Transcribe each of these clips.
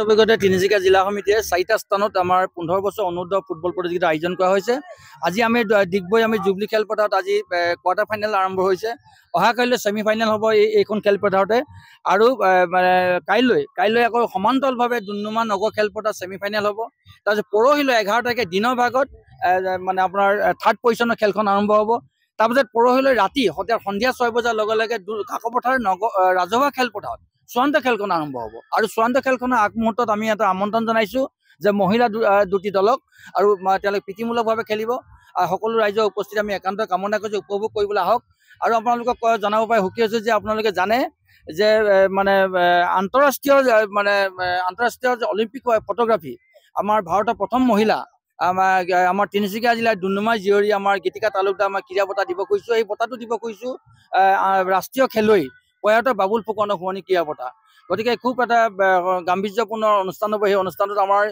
বিগতে তিনিচুকীয়া জিলা সমিতিয়ে 4টা স্থানত আমাৰ 15 বছৰ অনুৰ্ধ ফুটবল প্ৰতিযোগিতা আয়োজন কৰা হৈছে। আজি আমি ডিগবৈ জুবলি খেলপথাৰত আজি কোৱাৰ্টাৰ ফাইনেল আৰম্ভ হৈছে। অহাকাইলৈ ছেমিফাইনেল হ'ব এইখন খেলপথাৰতে। আৰু কাইলৈ আকৌ সমান্তৰালভাৱে ডুমডুমা নগৰ খেলপথাৰত ছেমিফাইনেল হ'ব। তাৰপিছত পৰহিলৈ 11 তাৰিখে দিনৰ ভাগত মানে আপোনাৰ থাৰ্ড পজিশ্যনৰ খেলখন আৰম্ভ হ'ব। তাৰপিছত পৰহিলৈ ৰাতি সন্ধিয়া 6 বজাৰ লগে লগে কাকপথাৰ ৰাজহুৱা খেলপথাৰত চূড়ান্ত খেলখন আৰম্ভ হ'ব। আৰু চূড়ান্ত খেলখনৰ আগমুহূৰ্তত আমি এটা আমন্ত্ৰণ জনাইছোঁ যে মহিলা দুটি দলক আৰু তেওঁলোকে প্ৰীতিমূলকভাৱে খেলিব। সকলো ৰাইজৰ উপস্থিতি আমি একান্ত কামনা কৰিছোঁ, উপভোগ কৰিবলৈ আহক। আৰু আপোনালোকক জনাব পাৰি সুখী হৈছোঁ যে আপোনালোকে জানে যে মানে আন্তঃৰাষ্ট্ৰীয় অলিম্পিক ফটোগ্ৰাফী আমাৰ ভাৰতৰ প্ৰথম মহিলা আমাৰ তিনিচুকীয়া জিলাৰ ডুমডুমাৰ জীয়ৰী আমাৰ গীতিকা তালুকদাৰ আমাৰ ক্ৰীড়া বঁটা দিব খুজিছোঁ। এই বঁটাটো দিব খুজিছোঁ ৰাষ্ট্ৰীয় খেলুৱৈ প্ৰয়াত বাবুল ফুকনৰ শুৱনি ক্ৰীড়া বঁটা। গতিকে খুব এটা গাম্ভীৰ্যপূৰ্ণ অনুষ্ঠান হ'ব। সেই অনুষ্ঠানটোত আমাৰ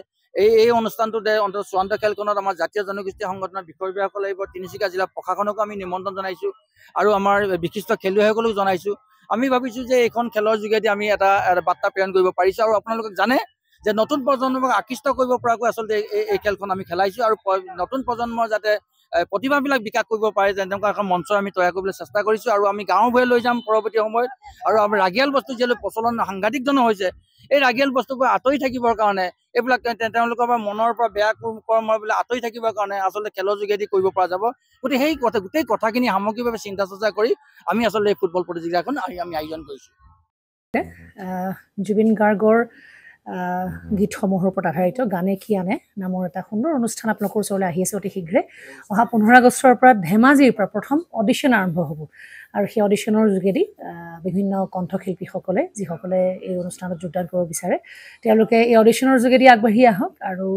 এই অনুষ্ঠানটোতে অন্তত চূড়ান্ত খেলখনত আমাৰ জাতীয় জনগোষ্ঠী সংগঠনৰ বিষয়ববীয়াসকল আহিব। তিনিচুকীয়া জিলা প্ৰশাসনকো আমি নিমন্ত্ৰণ জনাইছোঁ আৰু আমাৰ বিশিষ্ট খেলুৱৈসকলক জনাইছোঁ। আমি ভাবিছোঁ যে এইখন খেলৰ যোগেদি আমি এটা বাৰ্তা প্ৰেৰণ কৰিব পাৰিছোঁ। আৰু আপোনালোকক জানে যে নতুন প্ৰজন্মক আকৃষ্ট কৰিব পৰাকৈ আচলতে এই খেলখন আমি খেলাইছোঁ। আৰু নতুন প্ৰজন্মৰ যাতে প্ৰতিভাবিলাক বিকাশ কৰিব পাৰে তেনেকুৱা এখন মঞ্চ আমি তৈয়াৰ কৰিবলৈ চেষ্টা কৰিছোঁ। আৰু আমি গাঁওবোৰে লৈ যাম পৰৱৰ্তী সময়ত। আৰু আমাৰ ৰাগিয়াল বস্তু যিহেতু প্ৰচলন সাংঘাতিকজনক হৈছে, এই ৰাগিয়াল বস্তুবোৰ আঁতৰি থাকিবৰ কাৰণে এইবিলাক তেওঁলোকৰ পৰা মনৰ পৰা বেয়া কৰ্মবিলাক আঁতৰি থাকিবৰ কাৰণে আচলতে খেলৰ যোগেদি কৰিব পৰা যাব। গতিকে সেই গোটেই কথাখিনি সামগ্ৰিকভাৱে চিন্তা চৰ্চা কৰি আমি আচলতে এই ফুটবল প্ৰতিযোগিতাখন আমি আয়োজন কৰিছোঁ। জুবিন গাৰ্গৰ গীতসমূহৰ ওপৰত আধাৰিত গানে কি আনে নামৰ এটা সুন্দৰ অনুষ্ঠান আপোনালোকৰ ওচৰলৈ আহি আছে অতি শীঘ্ৰে। অহা 15 আগষ্টৰ পৰা ধেমাজিৰ পৰা প্ৰথম অডিশ্যন আৰম্ভ হ'ব। আৰু সেই অডিশ্যনৰ যোগেদি বিভিন্ন কণ্ঠশিল্পীসকলে যিসকলে এই অনুষ্ঠানত যোগদান কৰিব বিচাৰে তেওঁলোকে এই অডিশ্যনৰ যোগেদি আগবাঢ়ি আহক। আৰু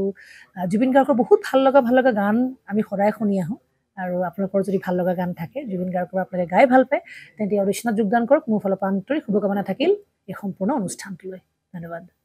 জুবিন গাৰ্গৰ বহুত ভাল লগা গান আমি সদায় শুনি আহোঁ। আৰু আপোনালোকৰ যদি ভাল লগা গান থাকে জুবিন গাৰ্গৰ আপোনালোকে গাই ভাল পায় তেন্তে অডিশ্যনত যোগদান কৰক। মোৰ ফালৰ পৰা আন্তৰিক শুভকামনা থাকিল এই সম্পূৰ্ণ অনুষ্ঠানটোলৈ। ধন্যবাদ।